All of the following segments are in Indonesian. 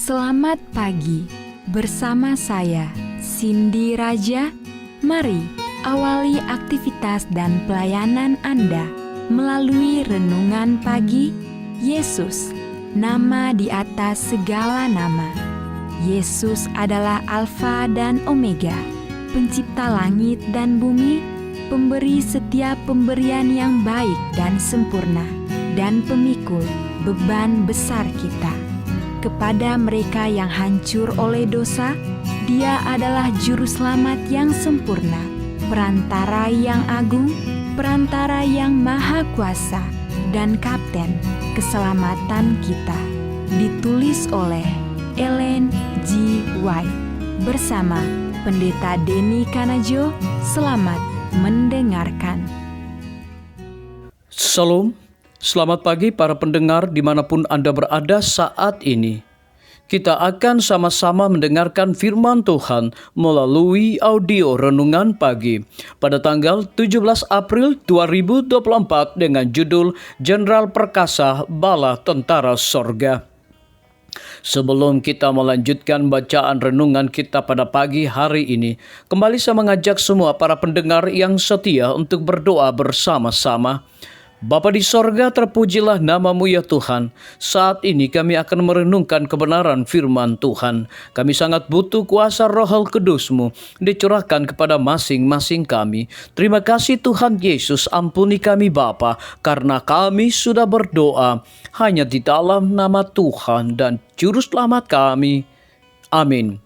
Selamat pagi, bersama saya Cindy Raja. Mari awali aktivitas dan pelayanan Anda melalui renungan pagi. Yesus, nama di atas segala nama. Yesus adalah Alfa dan Omega, pencipta langit dan bumi, pemberi setiap pemberian yang baik dan sempurna, dan pemikul beban besar kita. Kepada mereka yang hancur oleh dosa, Dia adalah juru selamat yang sempurna, perantara yang agung, perantara yang maha kuasa, dan kapten keselamatan kita. Ditulis oleh Ellen G. White bersama Pendeta Denny Kanajo. Selamat mendengarkan. Salam, selamat pagi para pendengar dimanapun Anda berada saat ini. Kita akan sama-sama mendengarkan firman Tuhan melalui audio renungan pagi pada tanggal 17 April 2024 dengan judul Jenderal Perkasa Bala Tentara Sorga. Sebelum kita melanjutkan bacaan renungan kita pada pagi hari ini, kembali saya mengajak semua para pendengar yang setia untuk berdoa bersama-sama. Bapa di sorga, terpujilah namamu ya Tuhan. Saat ini kami akan merenungkan kebenaran firman Tuhan. Kami sangat butuh kuasa Roh Kudus-Mu dicurahkan kepada masing-masing kami. Terima kasih Tuhan Yesus, ampuni kami Bapa, karena kami sudah berdoa hanya di dalam nama Tuhan dan Juru Selamat kami. Amin.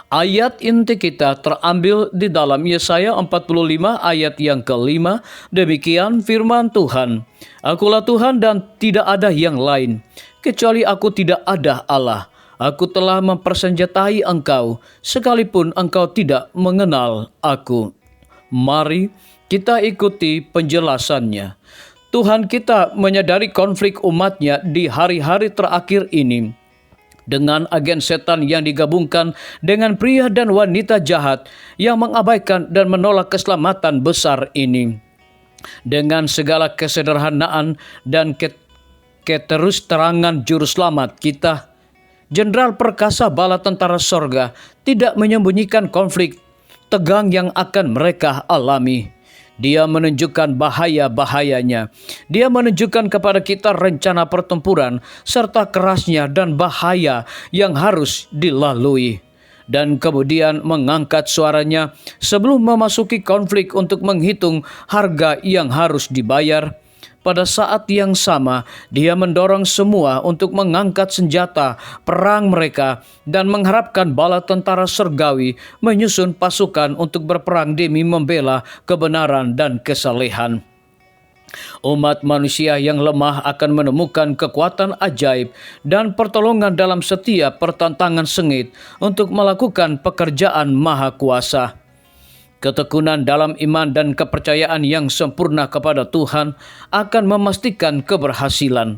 Ayat inti kita terambil di dalam Yesaya 45 ayat yang ke-5. Demikian firman Tuhan. Akulah Tuhan dan tidak ada yang lain. Kecuali aku tidak ada Allah. Aku telah mempersenjatai engkau, sekalipun engkau tidak mengenal aku. Mari kita ikuti penjelasannya. Tuhan kita menyadari konflik umatnya di hari-hari terakhir ini. Dengan agen setan yang digabungkan dengan pria dan wanita jahat yang mengabaikan dan menolak keselamatan besar ini. Dengan segala kesederhanaan dan keterus-terangan juru selamat kita, Jenderal Perkasa Bala Tentara Sorga tidak menyembunyikan konflik tegang yang akan mereka alami. Dia menunjukkan bahaya-bahayanya. Dia menunjukkan kepada kita rencana pertempuran serta kerasnya dan bahaya yang harus dilalui. Dan kemudian mengangkat suaranya sebelum memasuki konflik untuk menghitung harga yang harus dibayar. Pada saat yang sama, dia mendorong semua untuk mengangkat senjata perang mereka dan mengharapkan bala tentara surgawi menyusun pasukan untuk berperang demi membela kebenaran dan kesalehan. Umat manusia yang lemah akan menemukan kekuatan ajaib dan pertolongan dalam setiap pertentangan sengit untuk melakukan pekerjaan Maha Kuasa. Ketekunan dalam iman dan kepercayaan yang sempurna kepada Tuhan akan memastikan keberhasilan.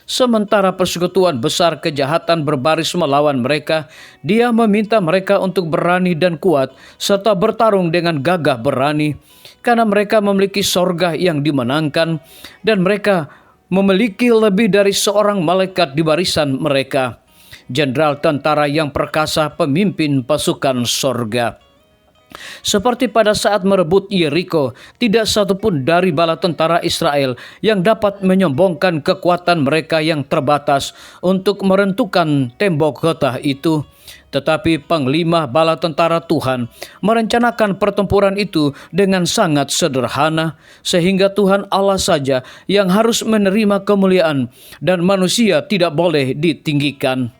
Sementara persekutuan besar kejahatan berbaris melawan mereka, Dia meminta mereka untuk berani dan kuat serta bertarung dengan gagah berani, karena mereka memiliki sorga yang dimenangkan dan mereka memiliki lebih dari seorang malaikat di barisan mereka. Jenderal tentara yang perkasa, pemimpin pasukan sorga. Seperti pada saat merebut Yeriko, tidak satupun dari bala tentara Israel yang dapat menyombongkan kekuatan mereka yang terbatas untuk merentukan tembok kota itu. Tetapi panglima bala tentara Tuhan merencanakan pertempuran itu dengan sangat sederhana, sehingga Tuhan Allah saja yang harus menerima kemuliaan dan manusia tidak boleh ditinggikan.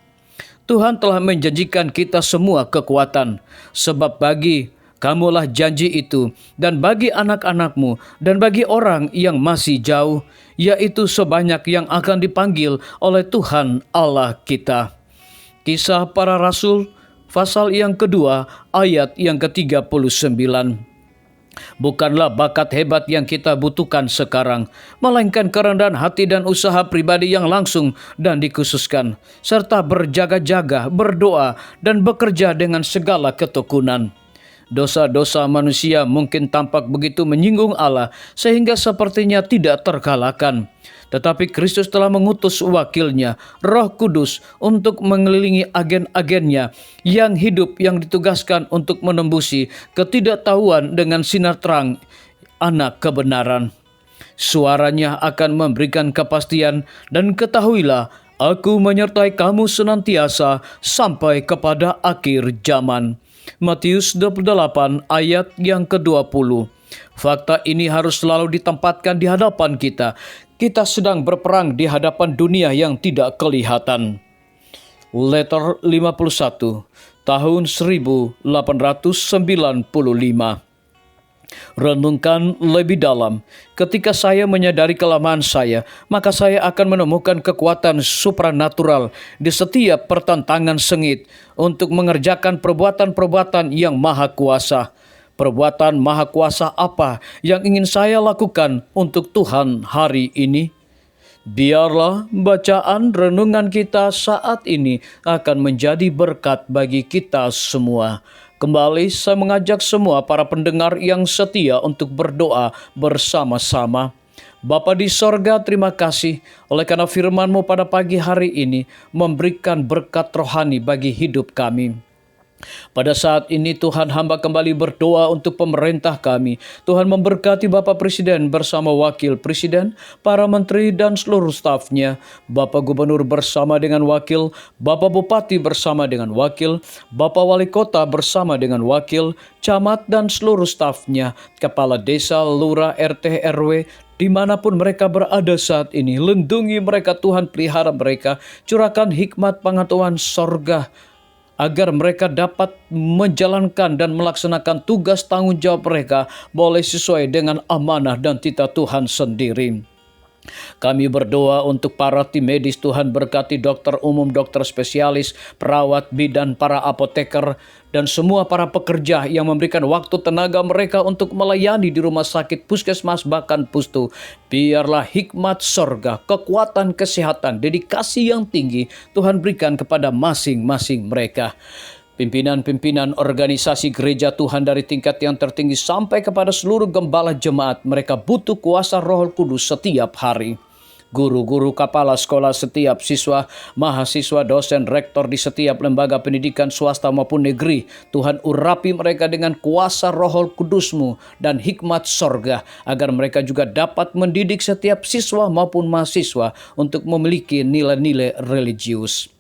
Tuhan telah menjanjikan kita semua kekuatan, sebab bagi kamulah janji itu, dan bagi anak-anakmu, dan bagi orang yang masih jauh, yaitu sebanyak yang akan dipanggil oleh Tuhan Allah kita. Kisah Para Rasul, pasal yang kedua, ayat yang ke-39. Bukanlah bakat hebat yang kita butuhkan sekarang, melainkan kerendahan hati dan usaha pribadi yang langsung dan dikhususkan, serta berjaga-jaga, berdoa, dan bekerja dengan segala ketekunan. Dosa-dosa manusia mungkin tampak begitu menyinggung Allah sehingga sepertinya tidak terkalahkan. Tetapi Kristus telah mengutus wakilnya, Roh Kudus, untuk mengelilingi agen-agennya yang hidup, yang ditugaskan untuk menembusi ketidaktahuan dengan sinar terang anak kebenaran. Suaranya akan memberikan kepastian, dan ketahuilah, Aku menyertai kamu senantiasa sampai kepada akhir zaman. Matius 28 ayat yang ke-20. Fakta ini harus selalu ditempatkan di hadapan kita. Kita sedang berperang di hadapan dunia yang tidak kelihatan. Letter 51 tahun 1895. Renungkan lebih dalam. Ketika saya menyadari kelemahan saya, maka saya akan menemukan kekuatan supranatural di setiap pertentangan sengit untuk mengerjakan perbuatan-perbuatan yang maha kuasa. Perbuatan maha kuasa apa yang ingin saya lakukan untuk Tuhan hari ini? Biarlah bacaan renungan kita saat ini akan menjadi berkat bagi kita semua. Kembali saya mengajak semua para pendengar yang setia untuk berdoa bersama-sama. Bapa di sorga, terima kasih oleh karena firman-Mu pada pagi hari ini memberikan berkat rohani bagi hidup kami. Pada saat ini Tuhan, hamba kembali berdoa untuk pemerintah kami. Tuhan memberkati Bapak Presiden bersama Wakil Presiden, para menteri dan seluruh stafnya, Bapak Gubernur bersama dengan wakil, Bapak Bupati bersama dengan wakil, Bapak Wali Kota bersama dengan wakil, camat dan seluruh stafnya, kepala desa, lurah, RT, RW, dimanapun mereka berada saat ini. Lindungi mereka Tuhan, pelihara mereka, curahkan hikmat pengetahuan sorga, agar mereka dapat menjalankan dan melaksanakan tugas tanggung jawab mereka boleh sesuai dengan amanah dan titah Tuhan sendiri. Kami berdoa untuk para tim medis. Tuhan berkati dokter umum, dokter spesialis, perawat, bidan, para apoteker, dan semua para pekerja yang memberikan waktu tenaga mereka untuk melayani di rumah sakit, puskesmas, bahkan pustu. Biarlah hikmat sorga, kekuatan, kesehatan, dedikasi yang tinggi Tuhan berikan kepada masing-masing mereka. Pimpinan-pimpinan organisasi gereja Tuhan dari tingkat yang tertinggi sampai kepada seluruh gembala jemaat, mereka butuh kuasa Roh Kudus setiap hari. Guru-guru, kepala sekolah, setiap siswa, mahasiswa, dosen, rektor di setiap lembaga pendidikan swasta maupun negeri, Tuhan urapi mereka dengan kuasa Roh Kudus-Mu dan hikmat sorga, agar mereka juga dapat mendidik setiap siswa maupun mahasiswa untuk memiliki nilai-nilai religius.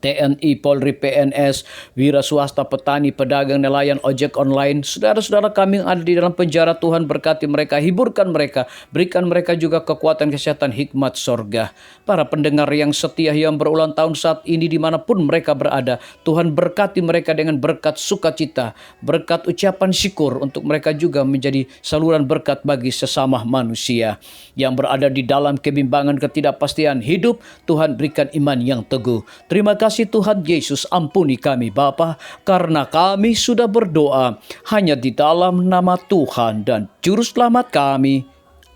TNI, Polri, PNS, wira swasta, petani, pedagang, nelayan, ojek online, saudara-saudara kami yang ada di dalam penjara, Tuhan berkati mereka, hiburkan mereka, berikan mereka juga kekuatan, kesehatan, hikmat sorga. Para pendengar yang setia yang berulang tahun saat ini dimanapun mereka berada, Tuhan berkati mereka dengan berkat sukacita, berkat ucapan syukur, untuk mereka juga menjadi saluran berkat bagi sesama manusia yang berada di dalam kebimbangan, ketidakpastian hidup. Tuhan berikan iman yang teguh. Terima kasih Tuhan Yesus, ampuni kami Bapa, karena kami sudah berdoa hanya di dalam nama Tuhan dan Juru Selamat kami.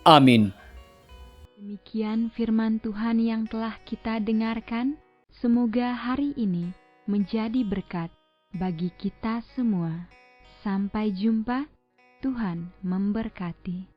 Amin. Demikian firman Tuhan yang telah kita dengarkan. Semoga hari ini menjadi berkat bagi kita semua. Sampai jumpa. Tuhan memberkati.